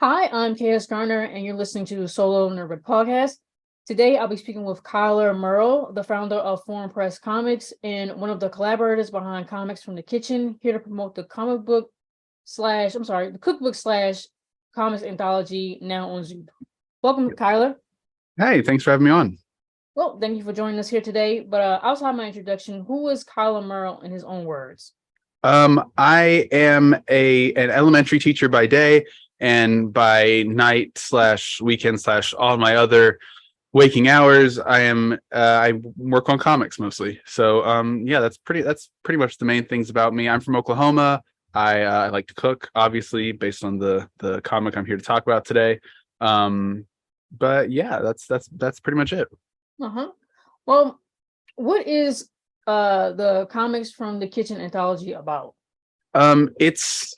Hi, I'm KS Garner, and you're listening to Solo Nerd Podcast. Today, I'll be speaking with Kylar Merrell, the founder of Foreign Press Comics and one of the collaborators behind Comics from the Kitchen, here to promote the the cookbook slash comics anthology now on Zoom. Welcome, Kylar. Hey, thanks for having me on. Well, thank you for joining us here today. But outside my introduction, who is Kylar Merrell in his own words? I am an elementary teacher by day, and by night slash weekend slash all my other waking hours, I work on comics mostly. So yeah, that's pretty much the main things about me. I'm from Oklahoma. I like to cook, obviously, based on the comic I'm here to talk about today. But yeah, that's pretty much it. Uh-huh. Well, what is the comics from the kitchen anthology about? It's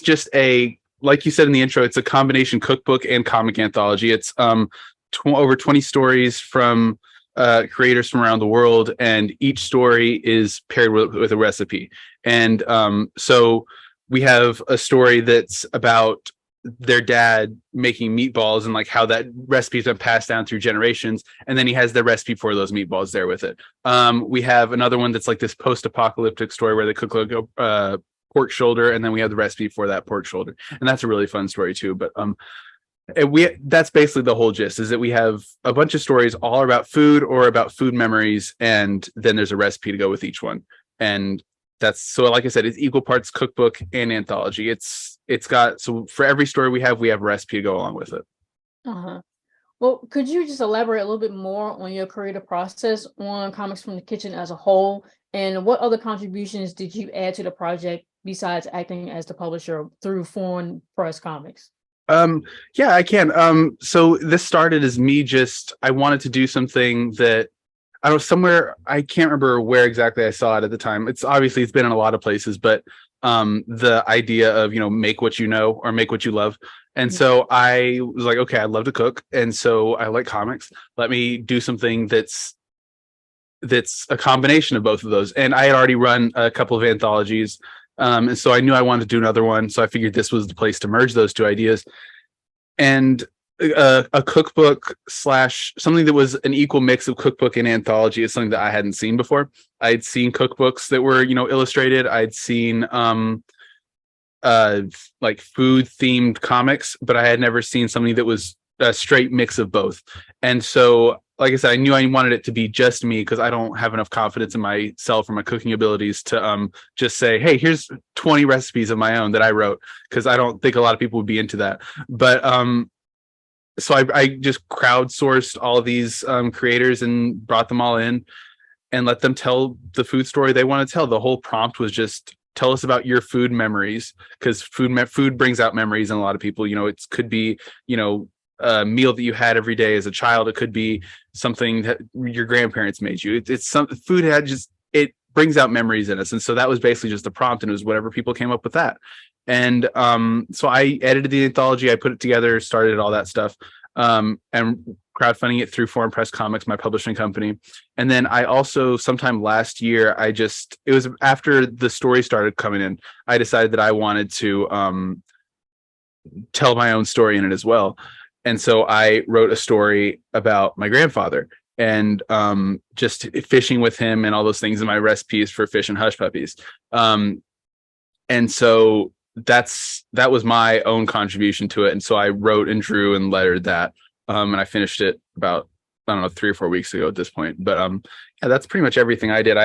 just a, like you said in the intro, it's a combination cookbook and comic anthology. It's over 20 stories from creators from around the world, and each story is paired with a recipe. And so we have a story that's about their dad making meatballs and like how that recipe's been passed down through generations, and then he has the recipe for those meatballs there with it. We have another one that's like this post-apocalyptic story where they cook like a pork shoulder, and then we have the recipe for that pork shoulder, and that's a really fun story too. But that's basically the whole gist, is that we have a bunch of stories all about food or about food memories, and then there's a recipe to go with each one. And that's, so like I said, it's equal parts cookbook and anthology. It's got, so for every story we have a recipe to go along with it. Uh-huh. Well, could you just elaborate a little bit more on your creative process on Comics from the Kitchen as a whole, and what other contributions did you add to the project besides acting as the publisher through Foreign Press Comics? Yeah, I can. So this started as me I wanted to do something that I was somewhere, I can't remember where exactly I saw it at the time. It's been in a lot of places, but the idea of, make what you know or make what you love. And so I was like, okay, I love to cook, and so I like comics. Let me do something that's a combination of both of those. And I had already run a couple of anthologies, and so I knew I wanted to do another one. So I figured this was the place to merge those two ideas. And a cookbook slash something that was an equal mix of cookbook and anthology is something that I hadn't seen before. I'd seen cookbooks that were, illustrated. I'd seen like food themed comics, but I had never seen something that was a straight mix of both. And so, like I said, I knew I wanted it to be just me, because I don't have enough confidence in myself or my cooking abilities to just say, hey, here's 20 recipes of my own that I wrote, because I don't think a lot of people would be into that. But so I just crowdsourced all of these creators and brought them all in and let them tell the food story they want to tell. The whole prompt was just, tell us about your food memories, because food brings out memories in a lot of people. It could be, a meal that you had every day as a child. It could be something that your grandparents made you. It's some food it brings out memories in us. And so that was basically just the prompt, and it was whatever people came up with that. And so I edited the anthology, I put it together, started all that stuff, and crowdfunding it through Foreign Press Comics, my publishing company. And then I also, sometime last year, it was after the story started coming in, I decided that I wanted to tell my own story in it as well. And so I wrote a story about my grandfather, and just fishing with him and all those things, in my recipes for fish and hush puppies. And so that was my own contribution to it. And so I wrote and drew and lettered that. And I finished it about, I don't know, 3 or 4 weeks ago at this point. But yeah, that's pretty much everything I did.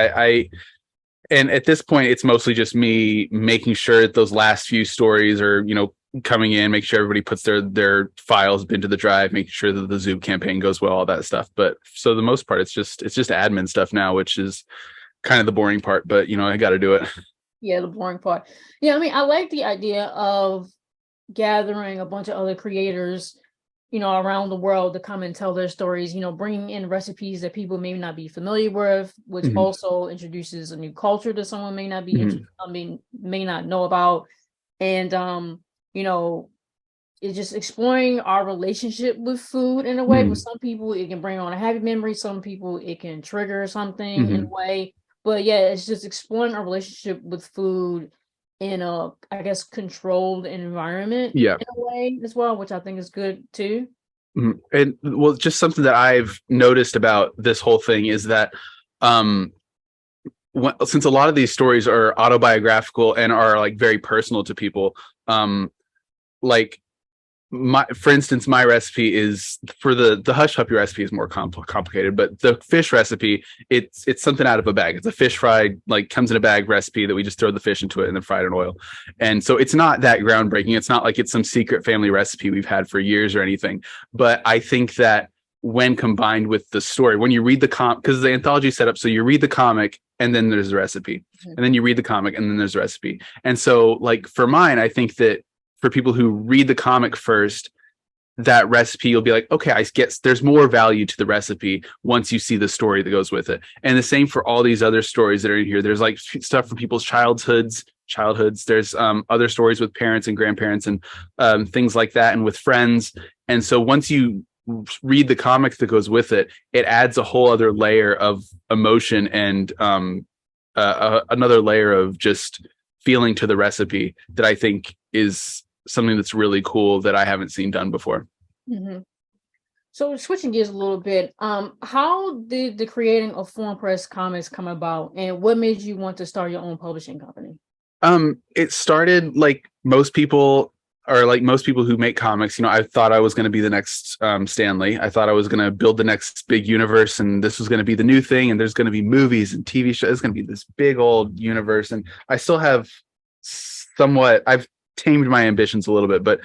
And at this point, it's mostly just me making sure that those last few stories are, coming in, make sure everybody puts their files into the drive, making sure that the Zoom campaign goes well, all that stuff. But so the most part, it's just admin stuff now, which is kind of the boring part, but I got to do it. Yeah, the boring part. Yeah, I mean, I like the idea of gathering a bunch of other creators, around the world to come and tell their stories, bringing in recipes that people may not be familiar with, which Mhm. also introduces a new culture that someone may not be, may not know about. And, you know, it's just exploring our relationship with food in a way. With Mhm. some people, it can bring on a happy memory. Some people, it can trigger something in a Mhm. way. But yeah, it's just exploring our relationship with food in a, I guess, controlled environment Yeah. in a way as well, which I think is good too. Mhm. And well, just something that I've noticed about this whole thing is that um since a lot of these stories are autobiographical and are like very personal to people, like for instance, my recipe is for the hush puppy recipe is more complicated, but the fish recipe, it's something out of a bag. It's a fish fried, like comes in a bag recipe that we just throw the fish into it and then fry it in oil. And so it's not that groundbreaking. It's not like it's some secret family recipe we've had for years or anything. But I think that when combined with the story, when you read the because the anthology set up, so you read the comic and then there's the recipe, and then you read the comic and then there's the recipe. And so like for mine, I think that for people who read the comic first, that recipe, you'll be like, okay, I guess there's more value to the recipe once you see the story that goes with it. And the same for all these other stories that are in here. There's like stuff from people's childhoods. There's other stories with parents and grandparents and things like that, and with friends. And so once you read the comic that goes with it, it adds a whole other layer of emotion and another layer of just feeling to the recipe that I think is something that's really cool that I haven't seen done before. Mm-hmm. So switching gears a little bit, how did the creating of Foreign Press Comics come about, and what made you want to start your own publishing company? It started like most people, or like most people who make comics. You know, I thought I was going to be the next Stanley. I thought I was going to build the next big universe, and this was going to be the new thing, and there's going to be movies and TV shows. It's going to be this big old universe, and I still have I've tamed my ambitions a little bit, but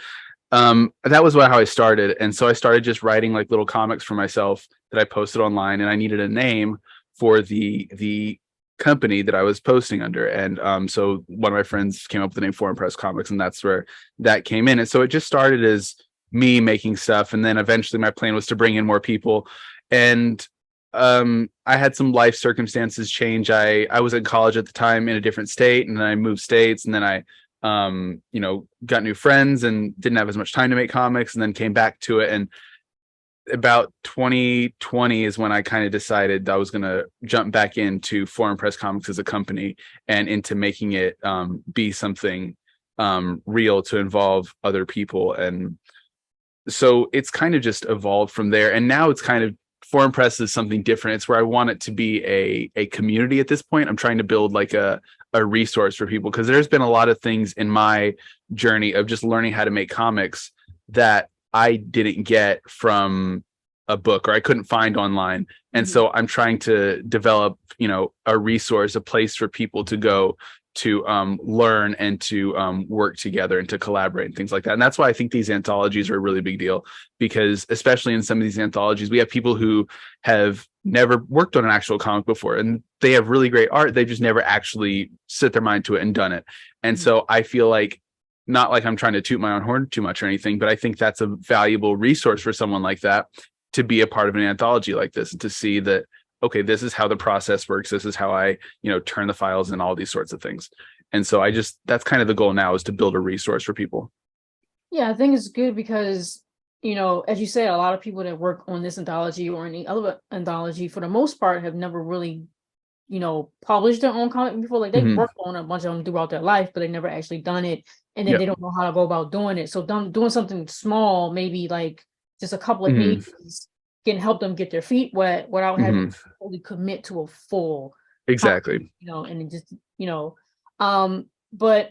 that was how I started. And so I started just writing like little comics for myself that I posted online, and I needed a name for the company that I was posting under. And so one of my friends came up with the name Foreign Press Comics, and that's where that came in. And so it just started as me making stuff, and then eventually my plan was to bring in more people. And I had some life circumstances change. I was in college at the time in a different state, and then I moved states, and then I got new friends and didn't have as much time to make comics, and then came back to it. And about 2020 is when I kind of decided I was going to jump back into Foreign Press Comics as a company and into making it be something real to involve other people. And so it's kind of just evolved from there. And now it's kind of Foreign Press is something different. It's where I want it to be a community at this point. I'm trying to build like a resource for people, because there's been a lot of things in my journey of just learning how to make comics that I didn't get from a book or I couldn't find online. And so I'm trying to develop, a resource, a place for people to go to learn and to work together and to collaborate and things like that. And that's why I think these anthologies are a really big deal, because especially in some of these anthologies, we have people who have never worked on an actual comic before, and they have really great art. They've just never actually set their mind to it and done it. And so I feel like, not like I'm trying to toot my own horn too much or anything, but I think that's a valuable resource for someone like that to be a part of an anthology like this, and to see that, okay, this is how the process works. This is how I, turn the files and all these sorts of things. And so that's kind of the goal now, is to build a resource for people. Yeah, I think it's good because, as you said, a lot of people that work on this anthology or any other anthology, for the most part, have never really, published their own comic before. Like they've worked on a bunch of them throughout their life, but they never actually done it. And then they don't know how to go about doing it. So doing something small, maybe like just a couple of pages, can help them get their feet wet without having to fully commit to a full exactly comic, and it just but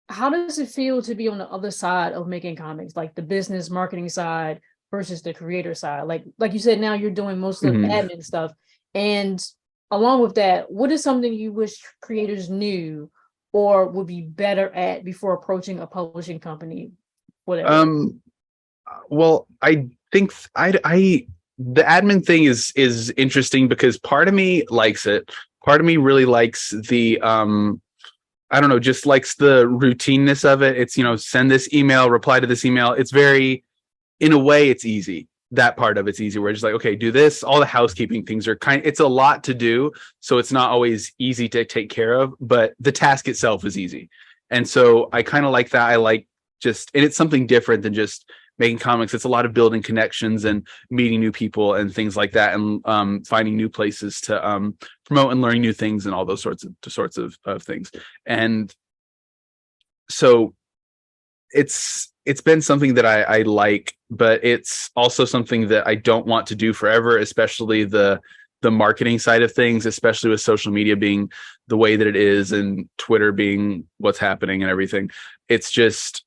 how does it feel to be on the other side of making comics, like the business marketing side versus the creator side? Like you said, now you're doing most of the admin stuff, and along with that, what is something you wish creators knew or would be better at before approaching a publishing company, whatever? Well, I think the admin thing is interesting, because part of me likes it. Part of me really likes the I don't know, just likes the routineness of it. It's, send this email, reply to this email. It's very, in a way, it's easy. That part of it's easy, where it's just like, okay, do this. All the housekeeping things are it's a lot to do. So it's not always easy to take care of, but the task itself is easy. And so I kind of like that. I like and it's something different than just making comics. It's a lot of building connections and meeting new people and things like that, and finding new places to promote and learning new things and all those sorts of things. And so it's been something that I like, but it's also something that I don't want to do forever, especially the marketing side of things, especially with social media being the way that it is and Twitter being what's happening and everything. It's just,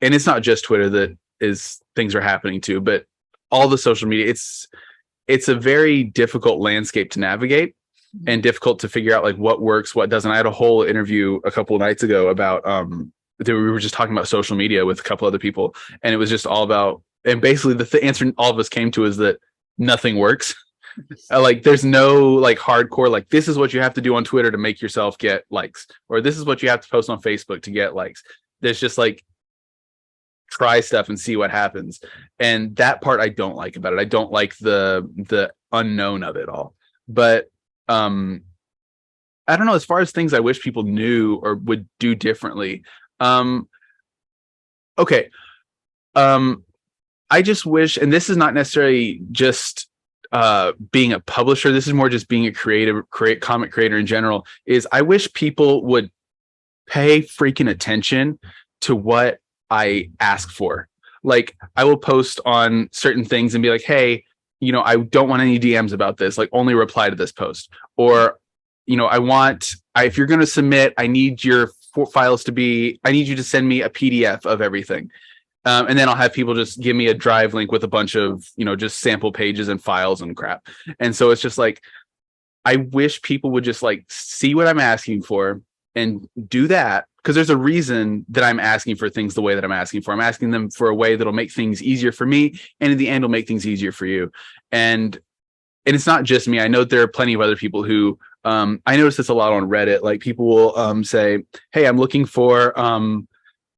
and it's not just Twitter that is things are happening to, but all the social media, it's a very difficult landscape to navigate and difficult to figure out like what works, what doesn't. I had a whole interview a couple of nights ago about we were just talking about social media with a couple other people, and it was just all about, and basically the answer all of us came to is that nothing works. Like there's no like hardcore, like this is what you have to do on Twitter to make yourself get likes, or this is what you have to post on Facebook to get likes. There's just like try stuff and see what happens. And that part I don't like about it. I don't like the unknown of it all. But I don't know, as far as things I wish people knew or would do differently. Okay. I just wish, and this is not necessarily just being a publisher, this is more just being a comic creator in general, is I wish people would pay freaking attention to what I ask for. Like I will post on certain things and be like, hey, you know, I don't want any DMs about this, like only reply to this post. Or, you know, if you're going to submit, I need your files to be, I need you to send me a PDF of everything. And then I'll have people just give me a drive link with a bunch of, you know, just sample pages and files and crap. And so it's just like, I wish people would just like see what I'm asking for and do that. Because there's a reason that I'm asking for things the way that I'm asking for. I'm asking them for a way that'll make things easier for me. And in the end, will make things easier for you. And it's not just me. I know there are plenty of other people who, I notice this a lot on Reddit. Like people will say, hey, I'm looking for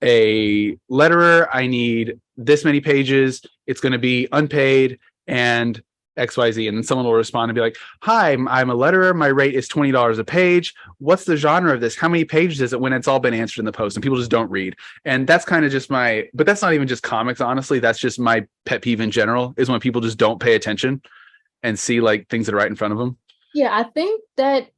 a letterer. I need this many pages. It's going to be unpaid and XYZ. And then someone will respond and be like, hi, I'm a letterer. My rate is $20 a page. What's the genre of this? How many pages is it, when it's all been answered in the post? And people just don't read. And that's kind of just but that's not even just comics, honestly. That's just my pet peeve in general, is when people just don't pay attention and see like things that are right in front of them. Yeah, I think that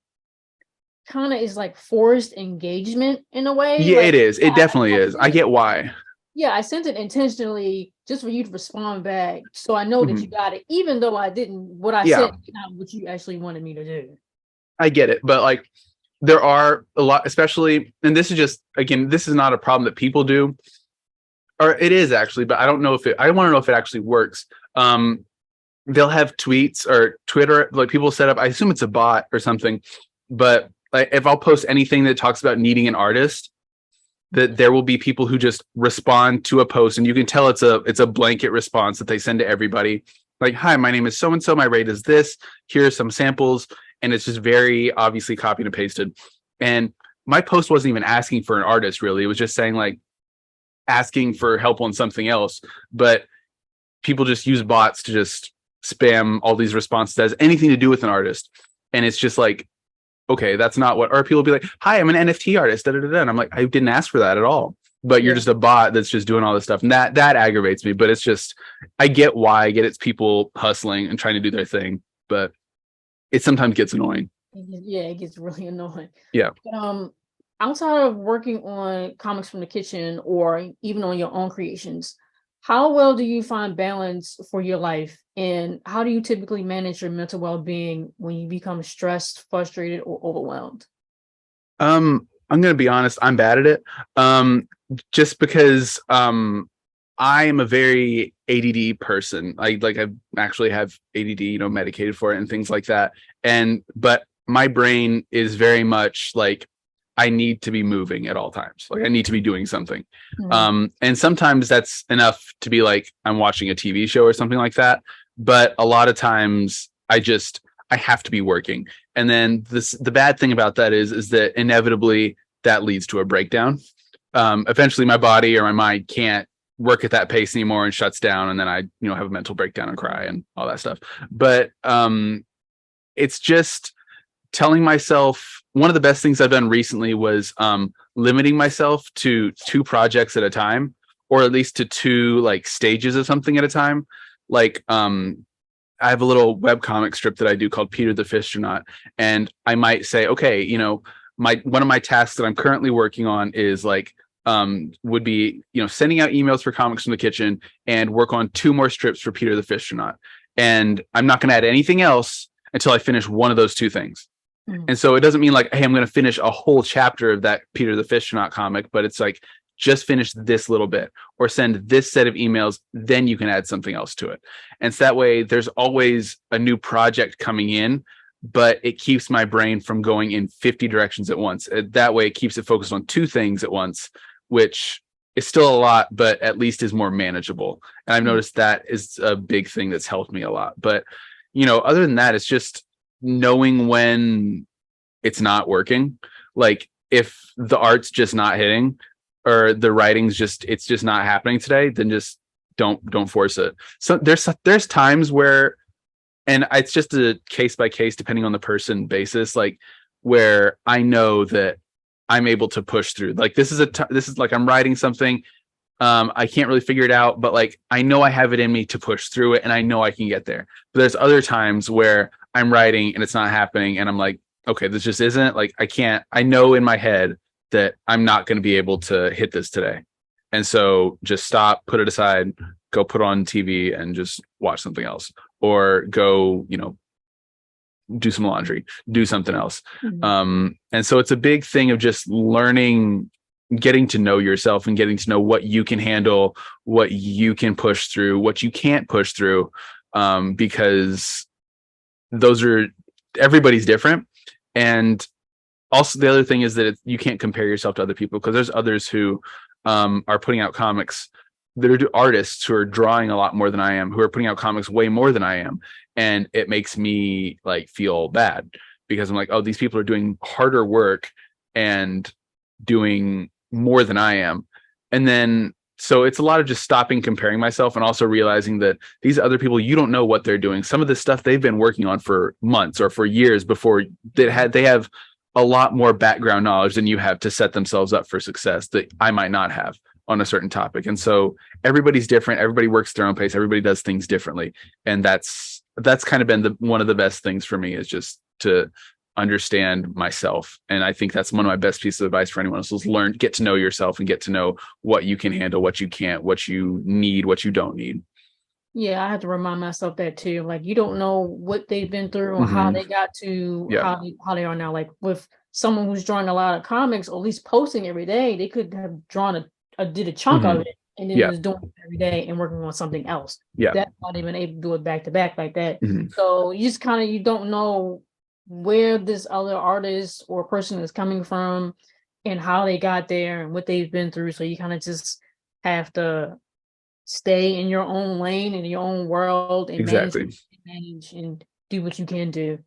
kind of is like forced engagement in a way. Yeah, like, it is. It definitely is. I get why. Yeah, I sent it intentionally just for you to respond back, so I know that you got it, even though I didn't. What I said is not what you actually wanted me to do. I get it, but like there are a lot, especially, and this is just, again, this is not a problem that people do, or it is actually, but I don't know if I want to know if it actually works. They'll have tweets or Twitter, like people set up, I assume it's a bot or something, but like if I'll post anything that talks about needing an artist, that there will be people who just respond to a post, and you can tell it's a blanket response that they send to everybody. Like, hi, my name is so-and-so, my rate is this, here are some samples, and it's just very obviously copied and pasted. And my post wasn't even asking for an artist, really. It was just saying like asking for help on something else. But people just use bots to just spam all these responses that has anything to do with an artist. And it's just like, okay, that's not what, or people will be like, hi, I'm an NFT artist, and I'm like, I didn't ask for that at all. But you're just a bot that's just doing all this stuff. And that aggravates me. But it's just, I get why. I get it's people hustling and trying to do their thing. But it sometimes gets annoying. Yeah, it gets really annoying. Yeah. But, outside of working on comics from the kitchen or even on your own creations, how well do you find balance for your life? And how do you typically manage your mental well-being when you become stressed, frustrated, or overwhelmed? I'm going to be honest. I'm bad at it. Just because I am a very ADD person. I actually have ADD, you know, medicated for it and things like that. But my brain is very much like, I need to be moving at all times. Like I need to be doing something. Mm-hmm. And sometimes that's enough to be like, I'm watching a TV show or something like that. But a lot of times I have to be working. And then the bad thing about that is that inevitably that leads to a breakdown. Eventually my body or my mind can't work at that pace anymore and shuts down. And then I, you know, have a mental breakdown and cry and all that stuff. But it's just telling myself, one of the best things I've done recently was limiting myself to 2 projects at a time, or at least to 2 like stages of something at a time. Like I have a little webcomic strip that I do called Peter the Fistronaut, and I might say, okay, you know, one of my tasks that I'm currently working on is like would be, sending out emails for Comics from the Kitchen and work on 2 more strips for Peter the Fistronaut. And I'm not going to add anything else until I finish one of those 2 things. And so it doesn't mean like, hey, I'm going to finish a whole chapter of that Peter the Fistronaut comic, but it's like, just finish this little bit or send this set of emails, then you can add something else to it. And so that way there's always a new project coming in, but it keeps my brain from going in 50 directions at once. That way it keeps it focused on 2 things at once, which is still a lot, but at least is more manageable. And I've noticed that is a big thing that's helped me a lot. But, other than that, it's just knowing when it's not working. Like if the art's just not hitting or the writing's it's just not happening today, then just don't force it. So there's times where, and it's just a case by case, depending on the person basis, like where I know that I'm able to push through. Like this is like I'm writing something. I can't really figure it out, but like I know I have it in me to push through it and I know I can get there. But there's other times where I'm writing and it's not happening and I'm like, okay, this just isn't, like I know in my head that I'm not going to be able to hit this today. And so just stop, put it aside, go put on TV and just watch something else, or go, do some laundry, do something else. And so it's a big thing of just learning, getting to know yourself and getting to know what you can handle, what you can push through, what you can't push through, because everybody's different. And also the other thing is that you can't compare yourself to other people, because there's others who are putting out comics that are artists who are drawing a lot more than I am, who are putting out comics way more than I am. And it makes me like feel bad because I'm like, oh, these people are doing harder work and doing more than I am. And then, so it's a lot of just stopping comparing myself and also realizing that these other people, you don't know what they're doing. Some of this stuff they've been working on for months or for years before they have a lot more background knowledge than you have to set themselves up for success that I might not have on a certain topic. And so everybody's different. Everybody works their own pace. Everybody does things differently. And that's kind of been one of the best things for me, is just to understand myself. And I think that's one of my best pieces of advice for anyone else, is get to know yourself and get to know what you can handle, what you can't, what you need, what you don't need. Yeah, I have to remind myself that too. Like, you don't know what they've been through or how they got to how they are now. Like with someone who's drawing a lot of comics, or at least posting every day, they could have drawn did a chunk of it and then was doing it every day and working on something else. That's not even able to do it back to back like that. So you just you don't know where this other artist or person is coming from and how they got there and what they've been through. So you kind of just have to stay in your own lane, in your own world, and manage and do what you can do.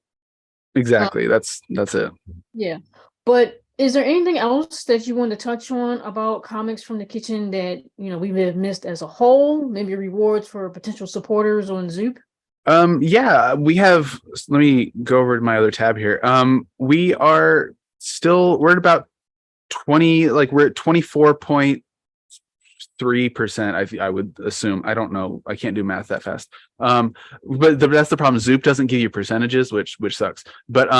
Exactly. That's it. Yeah. But is there anything else that you want to touch on about Comics from the Kitchen that, we may have missed as a whole? Maybe rewards for potential supporters on Zoop? Yeah, we have, let me go over to my other tab here. We're at about 20, like we're at 24.3%. I would assume. I don't know. I can't do math that fast. But that's the problem. Zoop doesn't give you percentages, which sucks. But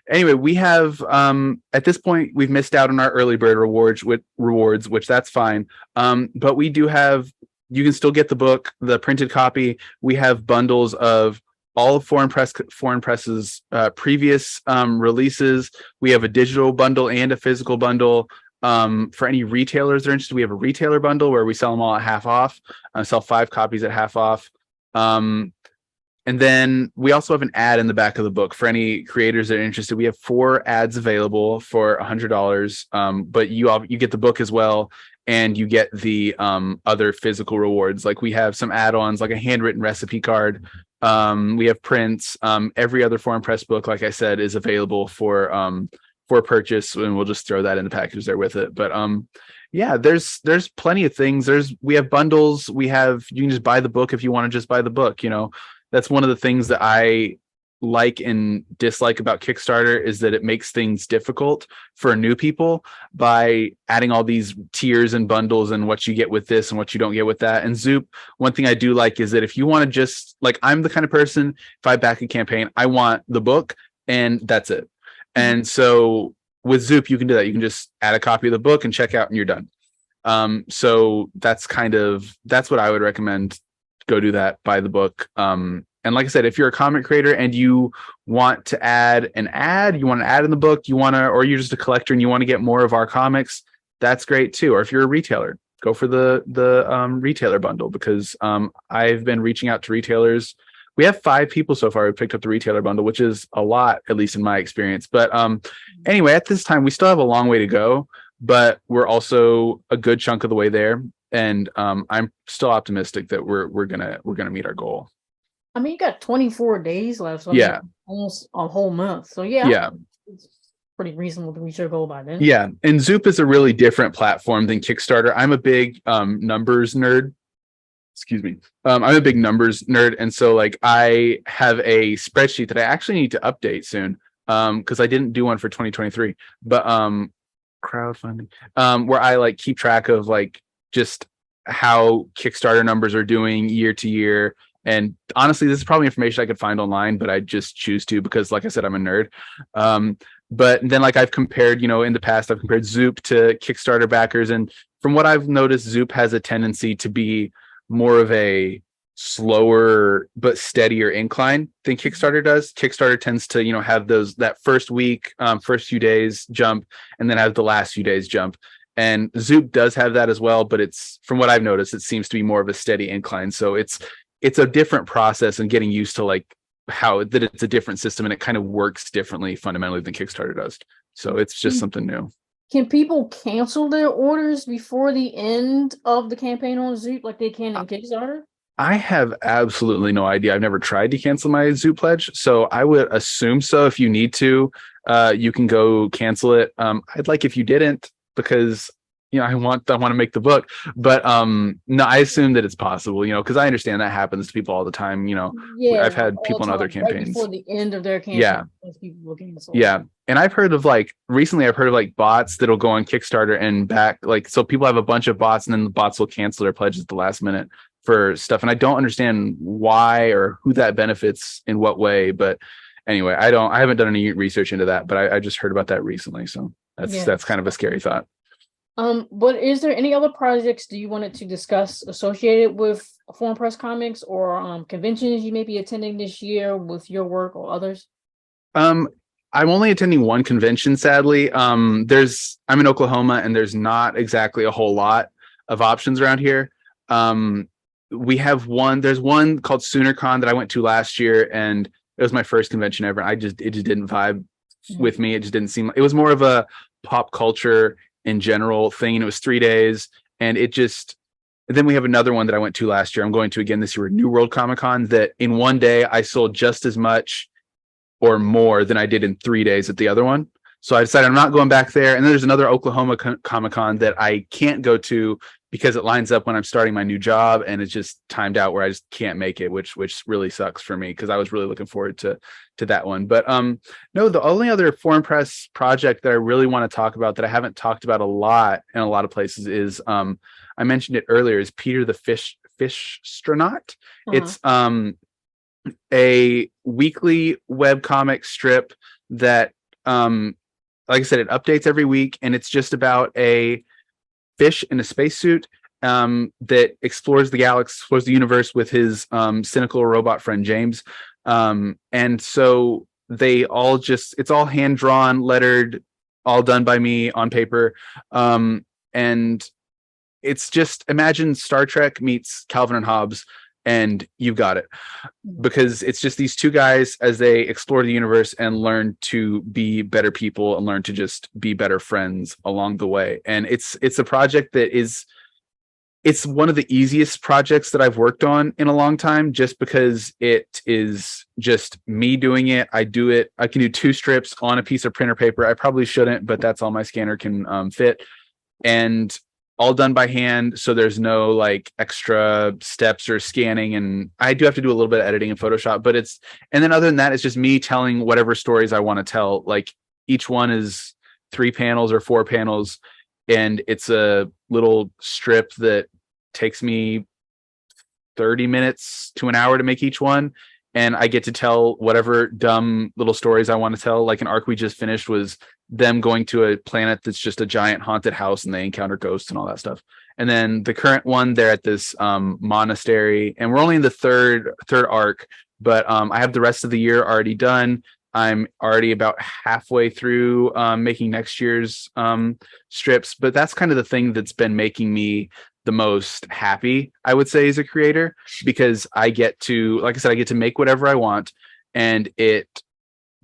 anyway, we have at this point we've missed out on our early bird rewards, which that's fine. But we do have. You can still get the book, the printed copy. We have bundles of all of Foreign Press's previous releases. We have a digital bundle and a physical bundle. For any retailers that are interested, we have a retailer bundle where we sell them all at half off. Sell 5 copies at half off. And then we also have an ad in the back of the book for any creators that are interested. We have 4 ads available for $100. But you get the book as well, and you get the other physical rewards. Like we have some add-ons, like a handwritten recipe card. We have prints. Every other Foreign Press book, like I said, is available for purchase, and we'll just throw that in the package there with it. But yeah, there's plenty of things. We have bundles. You can just buy the book if you want to just buy the book. That's one of the things that I like and dislike about Kickstarter, is that it makes things difficult for new people by adding all these tiers and bundles and what you get with this and what you don't get with that. And Zoop, one thing I do like is that if you want to just, like, I'm the kind of person, if I back a campaign, I want the book and that's it. And so with Zoop, you can do that. You can just add a copy of the book and check out and you're done. So that's what I would recommend. Go do that, buy the book. And like I said, if you're a comic creator and you want to add an ad, you want to add in the book, or you're just a collector and you want to get more of our comics, that's great too. Or if you're a retailer, go for the retailer bundle, because I've been reaching out to retailers. We have 5 people so far who picked up the retailer bundle, which is a lot, at least in my experience. But anyway, at this time, we still have a long way to go, but we're also a good chunk of the way there. And I'm still optimistic that we're gonna meet our goal. I mean, you got 24 days left, so yeah, almost a whole month. So yeah, it's pretty reasonable to reach your goal by then. Yeah, and Zoop is a really different platform than Kickstarter. I'm a big numbers nerd. Excuse me. I'm a big numbers nerd, and so like I have a spreadsheet that I actually need to update soon, because I didn't do one for 2023. But crowdfunding, where I like keep track of like just how Kickstarter numbers are doing year to year. And honestly, this is probably information I could find online, but I just choose to because, like I said, I'm a nerd. But then, like I've compared, in the past, I've compared Zoop to Kickstarter backers, and from what I've noticed, Zoop has a tendency to be more of a slower but steadier incline than Kickstarter does. Kickstarter tends to, have that first week, first few days jump, and then have the last few days jump. And Zoop does have that as well, but it's, from what I've noticed, it seems to be more of a steady incline. So it's a different process, and getting used to like how that it's a different system and it kind of works differently fundamentally than Kickstarter does. So it's just something new. Can people cancel their orders before the end of the campaign on Zoop like they can in Kickstarter? I have absolutely no idea. I've never tried to cancel my Zoop pledge, so I would assume so. If you need to, you can go cancel it. I'd like if you didn't, because I want to make the book, but no, I assume that it's possible, because I understand that happens to people all the time. I've had people in other campaigns right before the end of their campaign. Yeah. And I've heard of recently bots that'll go on Kickstarter and back, so people have a bunch of bots and then the bots will cancel their pledges at the last minute for stuff. And I don't understand why or who that benefits in what way. But anyway, I haven't done any research into that, but I just heard about that recently. So that's kind of a scary thought. But is there any other projects do you wanted to discuss associated with Foreign Press Comics, or conventions you may be attending this year with your work or others? I'm only attending one convention, sadly. I'm in Oklahoma, and there's not exactly a whole lot of options around here. We have there's one called SoonerCon that I went to last year, and it was my first convention ever. It just didn't vibe with me. It just didn't seem, it was more of a pop culture in general thing, and it was 3 days, and then we have another one that I went to last year. I'm going to again this year, New World Comic Con, that in one day I sold just as much or more than I did in 3 days at the other one. So I decided I'm not going back there. And then there's another Oklahoma Comic Con that I can't go to because it lines up when I'm starting my new job, and it's just timed out where I just can't make it, which really sucks for me, because I was really looking forward to that one. But no, the only other foreign press project that I really want to talk about that I haven't talked about a lot in a lot of places is I mentioned it earlier, is Peter the Fishstronaut. It's a weekly webcomic strip that like I said, it updates every week, and it's just about a fish in a spacesuit that explores the galaxy, explores the universe with his cynical robot friend James. And so it's all hand drawn, lettered, all done by me on paper. And it's just, imagine Star Trek meets Calvin and Hobbes, and you've got it, because it's just these two guys as they explore the universe and learn to be better people and learn to just be better friends along the way. And it's a project that it's one of the easiest projects that I've worked on in a long time, just because it is just me doing it. I can do 2 strips on a piece of printer paper. I probably shouldn't, but that's all my scanner can fit, and all done by hand. So there's no like extra steps or scanning, and I do have to do a little bit of editing in Photoshop, and then other than that, it's just me telling whatever stories I want to tell. Like each one is 3 panels or 4 panels, and it's a little strip that takes me 30 minutes to an hour to make each one. and I get to tell whatever dumb little stories I want to tell. Like an arc we just finished was them going to a planet that's just a giant haunted house and they encounter ghosts and all that stuff. And then the current one, they're at this monastery, and we're only in the third arc, but I have the rest of the year already done. I'm already about halfway through making next year's strips, but that's kind of the thing that's been making me the most happy, I would say, as a creator, because I get to, like I said, I get to make whatever I want, and it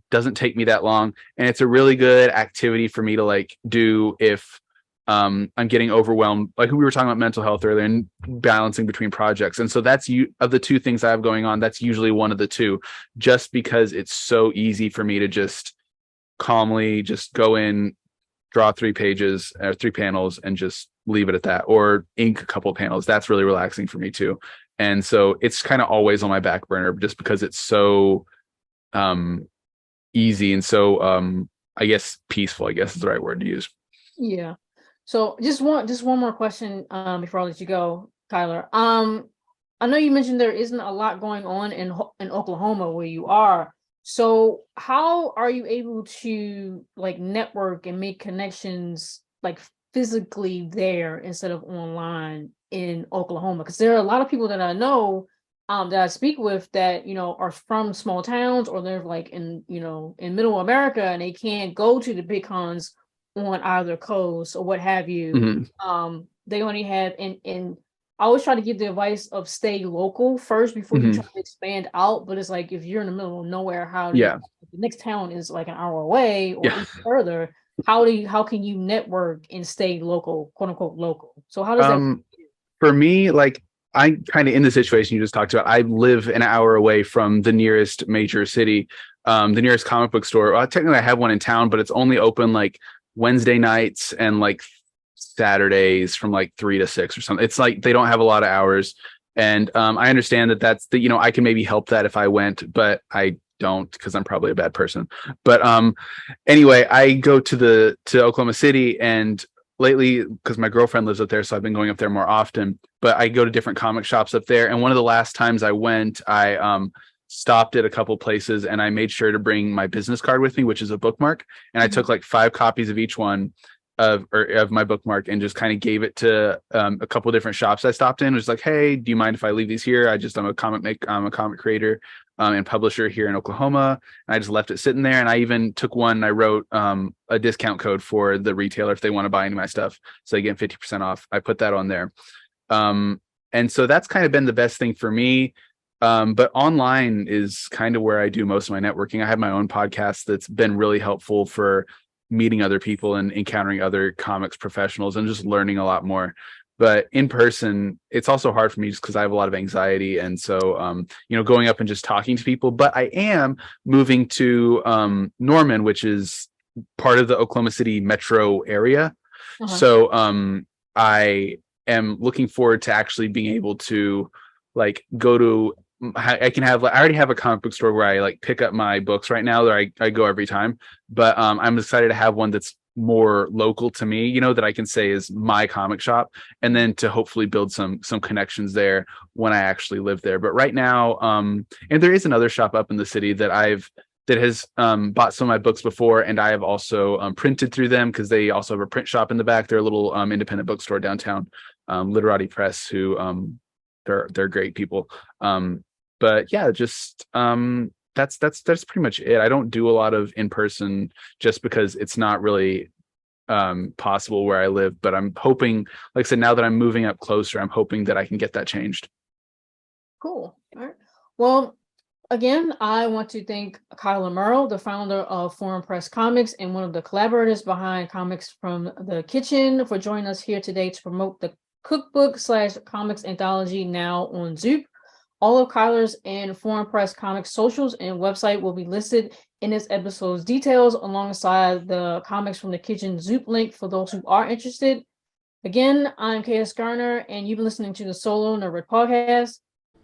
doesn't take me that long, and it's a really good activity for me to like do if I'm getting overwhelmed, like we were talking about mental health earlier and balancing between projects. And so that's of the two things I have going on, that's usually one of the two, just because it's so easy for me to just calmly just go in, draw 3 pages or 3 panels and just leave it at that, or ink a couple of panels. That's really relaxing for me too. And so it's kind of always on my back burner just because it's so easy and so I guess peaceful, I guess is the right word to use. Yeah. So just one more question before I let you go, Kylar. I know you mentioned there isn't a lot going on in Oklahoma where you are. So how are you able to like network and make connections like physically there instead of online in Oklahoma? Because there are a lot of people that I know that I speak with that, you know, are from small towns, or they're like in, you know, in middle America, and they can't go to the big cons on either coast or what have you. Mm-hmm. They only have, and I always try to give the advice of stay local first before you try to expand out. But it's like, if you're in the middle of nowhere, how do you, the next town is like an hour away or even further, how can you network and stay local, quote unquote local? So how does that for me, like I'm kind of in the situation you just talked about. I live an hour away from the nearest major city, the nearest comic book store. Technically I have one in town, but it's only open like Wednesday nights and like Saturdays from like 3 to 6 or something. It's like they don't have a lot of hours, and I understand that that's the, you know, I can maybe help that if I went, but I don't because I'm probably a bad person. But anyway, I go to Oklahoma City, and lately, because my girlfriend lives up there, so I've been going up there more often, but I go to different comic shops up there. And one of the last times I went, I stopped at a couple places and I made sure to bring my business card with me, which is a bookmark. And I took like 5 copies of each one of my bookmark and just kind of gave it to a couple different shops I stopped in. It was like, hey, do you mind if I leave these here? I'm a comic creator and publisher here in Oklahoma. And I just left it sitting there. And I even took one and I wrote a discount code for the retailer if they want to buy any of my stuff, so they get 50% off. I put that on there. And so that's kind of been the best thing for me. But online is kind of where I do most of my networking. I have my own podcast that's been really helpful for meeting other people and encountering other comics professionals and just learning a lot more. But in person, it's also hard for me just because I have a lot of anxiety. And so, you know, going up and just talking to people. But I am moving to Norman, which is part of the Oklahoma City metro area. So I am looking forward to actually being able to like go to, I already have a comic book store where I like pick up my books right now, that I go every time, but I'm excited to have one that's more local to me, you know, that I can say is my comic shop, and then to hopefully build some connections there when I actually live there. But right now, and there is another shop up in the city that has bought some of my books before, and I have also printed through them because they also have a print shop in the back. They're a little independent bookstore downtown, Literati Press, who they're great people. But yeah, just that's pretty much it. I don't do a lot of in person just because it's not really possible where I live. But I'm hoping, like I said, now that I'm moving up closer, I'm hoping that I can get that changed. Cool. All right. Well, again, I want to thank Kylar Merrell, the founder of Foreign Press Comics and one of the collaborators behind Comics from the Kitchen, for joining us here today to promote the Cookbook / comics anthology now on Zoop. All of Kylar's and Foreign Press Comics socials and website will be listed in this episode's details alongside the Comics from the Kitchen Zoop link for those who are interested. Again, I'm K.S. Garner, and you've been listening to the Solo Nerd podcast.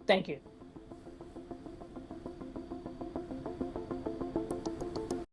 Thank you.